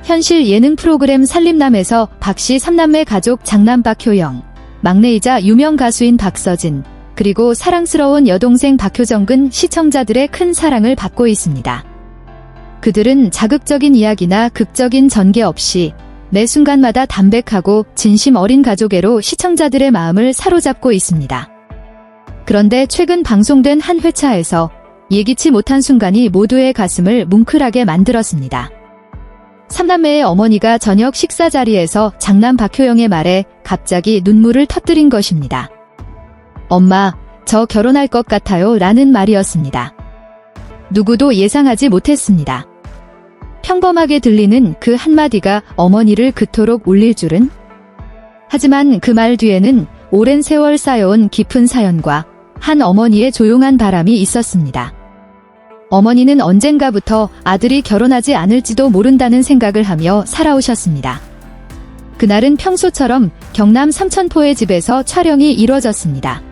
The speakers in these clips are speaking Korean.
현실 예능 프로그램 살림남에서 박씨 3남매 가족 장남 박효영, 막내이자 유명 가수인 박서진, 그리고 사랑스러운 여동생 박효정은 시청자들의 큰 사랑을 받고 있습니다. 그들은 자극적인 이야기나 극적인 전개 없이 매 순간마다 담백하고 진심 어린 가족애로 시청자들의 마음을 사로잡고 있습니다. 그런데 최근 방송된 한 회차에서 예기치 못한 순간이 모두의 가슴을 뭉클하게 만들었습니다. 3남매의 어머니가 저녁 식사 자리에서 장남 박효영의 말에 갑자기 눈물을 터뜨린 것입니다. 엄마, 저 결혼할 것 같아요 라는 말이었습니다. 누구도 예상하지 못했습니다. 평범하게 들리는 그 한마디가 어머니를 그토록 울릴 줄은? 하지만 그 말 뒤에는 오랜 세월 쌓여온 깊은 사연과 한 어머니의 조용한 바람이 있었습니다. 어머니는 언젠가부터 아들이 결혼하지 않을지도 모른다는 생각을 하며 살아오셨습니다. 그날은 평소처럼 경남 삼천포의 집에서 촬영이 이뤄졌습니다.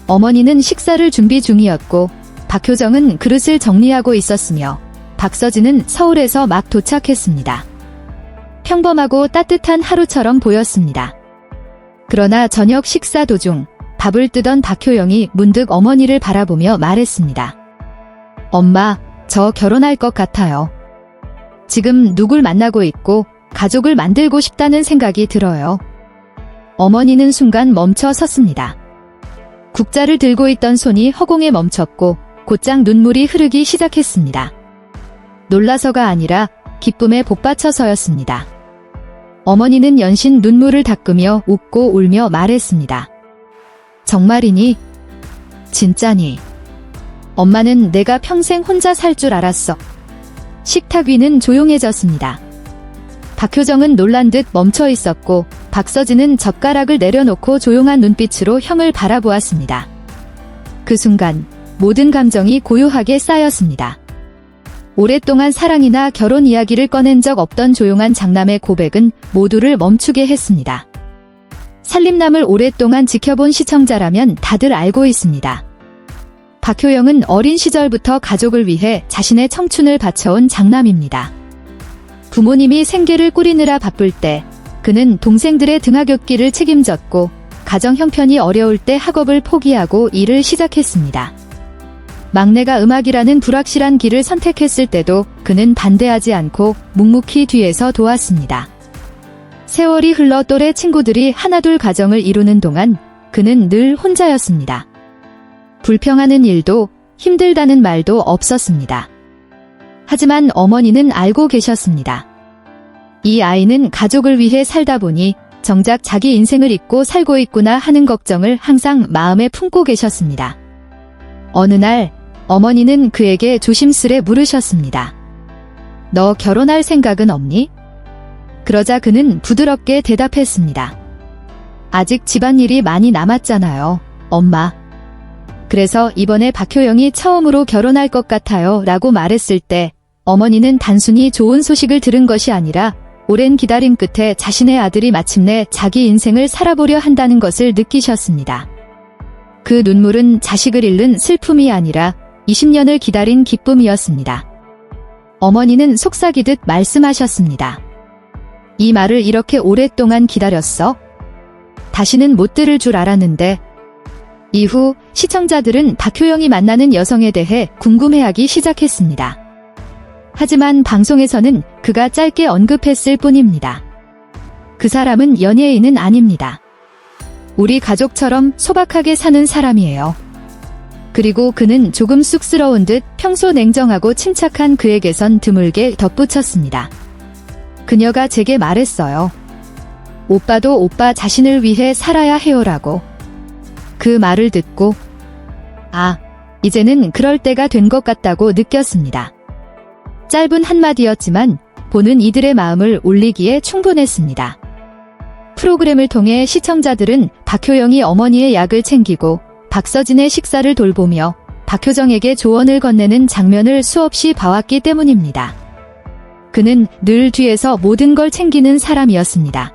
어머니는 식사를 준비 중이었고 박효정은 그릇을 정리하고 있었으며 박서진은 서울에서 막 도착했습니다. 평범하고 따뜻한 하루처럼 보였습니다. 그러나 저녁 식사 도중 밥을 뜨던 박효영이 문득 어머니를 바라보며 말했습니다. 엄마, 저 결혼할 것 같아요. 지금 누굴 만나고 있고 가족을 만들고 싶다는 생각이 들어요. 어머니는 순간 멈춰 섰습니다. 국자를 들고 있던 손이 허공에 멈췄고 곧장 눈물이 흐르기 시작했습니다. 놀라서가 아니라 기쁨에 복받쳐서였습니다. 어머니는 연신 눈물을 닦으며 웃고 울며 말했습니다. 정말이니? 진짜니? 엄마는 내가 평생 혼자 살 줄 알았어. 식탁 위는 조용해졌습니다. 박효정은 놀란 듯 멈춰 있었고 박서진은 젓가락을 내려놓고 조용한 눈빛으로 형을 바라보았습니다. 그 순간 모든 감정이 고요하게 쌓였습니다. 오랫동안 사랑이나 결혼 이야기를 꺼낸 적 없던 조용한 장남의 고백은 모두를 멈추게 했습니다. 살림남을 오랫동안 지켜본 시청자라면 다들 알고 있습니다. 박효영은 어린 시절부터 가족을 위해 자신의 청춘을 바쳐온 장남입니다. 부모님이 생계를 꾸리느라 바쁠 때 그는 동생들의 등하굣길을 책임졌고 가정 형편이 어려울 때 학업을 포기하고 일을 시작했습니다. 막내가 음악이라는 불확실한 길을 선택했을 때도 그는 반대하지 않고 묵묵히 뒤에서 도왔습니다. 세월이 흘러 또래 친구들이 하나둘 가정을 이루는 동안 그는 늘 혼자였습니다. 불평하는 일도 힘들다는 말도 없었습니다. 하지만 어머니는 알고 계셨습니다. 이 아이는 가족을 위해 살다 보니 정작 자기 인생을 잊고 살고 있구나 하는 걱정을 항상 마음에 품고 계셨습니다. 어느 날 어머니는 그에게 조심스레 물으셨습니다. 너 결혼할 생각은 없니? 그러자 그는 부드럽게 대답했습니다. 아직 집안일이 많이 남았잖아요, 엄마. 그래서 이번에 박효영이 처음으로 결혼할 것 같아요 라고 말했을 때 어머니는 단순히 좋은 소식을 들은 것이 아니라 오랜 기다림 끝에 자신의 아들이 마침내 자기 인생을 살아보려 한다는 것을 느끼셨습니다. 그 눈물은 자식을 잃는 슬픔이 아니라 20년을 기다린 기쁨이었습니다. 어머니는 속삭이듯 말씀하셨습니다. 이 말을 이렇게 오랫동안 기다렸어? 다시는 못 들을 줄 알았는데. 이후 시청자들은 박효영이 만나는 여성에 대해 궁금해하기 시작했습니다. 하지만 방송에서는 그가 짧게 언급했을 뿐입니다. 그 사람은 연예인은 아닙니다. 우리 가족처럼 소박하게 사는 사람이에요. 그리고 그는 조금 쑥스러운 듯 평소 냉정하고 침착한 그에게선 드물게 덧붙였습니다. 그녀가 제게 말했어요. 오빠도 오빠 자신을 위해 살아야 해요라고. 그 말을 듣고 이제는 그럴 때가 된 것 같다고 느꼈습니다. 짧은 한마디였지만 보는 이들의 마음을 울리기에 충분했습니다. 프로그램을 통해 시청자들은 박효영이 어머니의 약을 챙기고 박서진의 식사를 돌보며 박효정에게 조언을 건네는 장면을 수없이 봐왔기 때문입니다. 그는 늘 뒤에서 모든 걸 챙기는 사람이었습니다.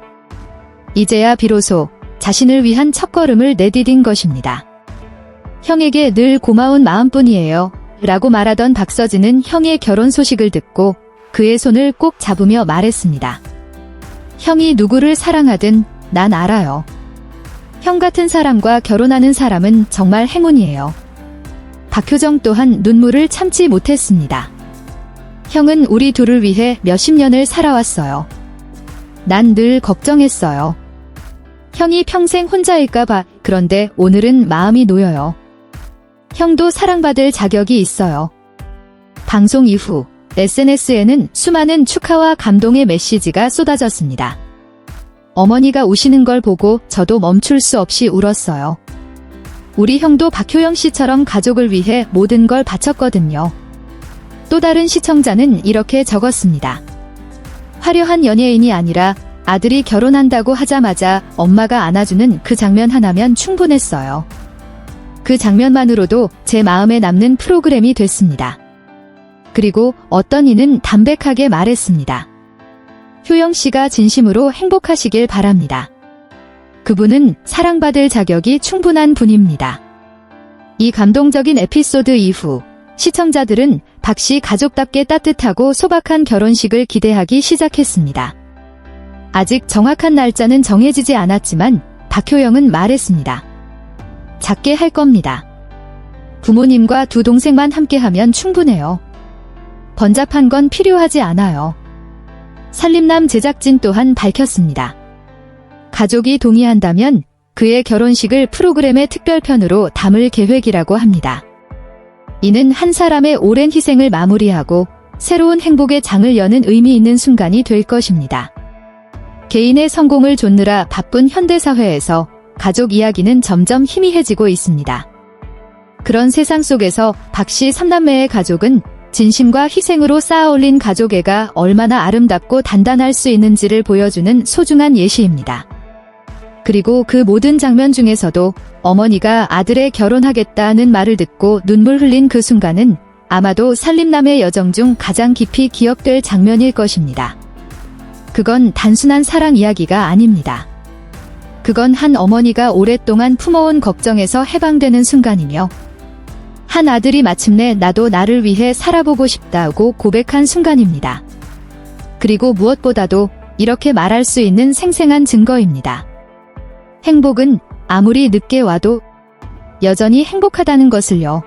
이제야 비로소 자신을 위한 첫걸음을 내디딘 것입니다. 형에게 늘 고마운 마음뿐이에요 라고 말하던 박서진은 형의 결혼 소식을 듣고 그의 손을 꼭 잡으며 말했습니다. 형이 누구를 사랑하든 난 알아요. 형 같은 사람과 결혼하는 사람은 정말 행운이에요. 박효정 또한 눈물을 참지 못했습니다. 형은 우리 둘을 위해 몇십 년을 살아왔어요. 난 늘 걱정했어요. 형이 평생 혼자일까봐. 그런데 오늘은 마음이 놓여요. 형도 사랑받을 자격이 있어요. 방송 이후 SNS에는 수많은 축하와 감동의 메시지가 쏟아졌습니다. 어머니가 우시는 걸 보고 저도 멈출 수 없이 울었어요. 우리 형도 박효영 씨처럼 가족을 위해 모든 걸 바쳤거든요. 또 다른 시청자는 이렇게 적었습니다. 화려한 연예인이 아니라 아들이 결혼한다고 하자마자 엄마가 안아주는 그 장면 하나면 충분했어요. 그 장면만으로도 제 마음에 남는 프로그램이 됐습니다. 그리고 어떤 이는 담백하게 말했습니다. 효영 씨가 진심으로 행복하시길 바랍니다. 그분은 사랑받을 자격이 충분한 분입니다. 이 감동적인 에피소드 이후 시청자들은 박 씨 가족답게 따뜻하고 소박한 결혼식을 기대하기 시작했습니다. 아직 정확한 날짜는 정해지지 않았지만 박효영은 말했습니다. 작게 할 겁니다. 부모님과 두 동생만 함께하면 충분해요. 번잡한 건 필요하지 않아요. 살림남 제작진 또한 밝혔습니다. 가족이 동의한다면 그의 결혼식을 프로그램의 특별편으로 담을 계획이라고 합니다. 이는 한 사람의 오랜 희생을 마무리하고 새로운 행복의 장을 여는 의미 있는 순간이 될 것입니다. 개인의 성공을 좇느라 바쁜 현대사회에서 가족 이야기는 점점 희미해지고 있습니다. 그런 세상 속에서 박 씨 3남매의 가족은 진심과 희생으로 쌓아올린 가족애가 얼마나 아름답고 단단할 수 있는지를 보여주는 소중한 예시입니다. 그리고 그 모든 장면 중에서도 어머니가 아들의 결혼하겠다는 말을 듣고 눈물 흘린 그 순간은 아마도 살림남의 여정 중 가장 깊이 기억될 장면일 것입니다. 그건 단순한 사랑 이야기가 아닙니다. 그건 한 어머니가 오랫동안 품어온 걱정에서 해방되는 순간이며 한 아들이 마침내 나도 나를 위해 살아보고 싶다고 고백한 순간입니다. 그리고 무엇보다도 이렇게 말할 수 있는 생생한 증거입니다. 행복은 아무리 늦게 와도 여전히 행복하다는 것을요.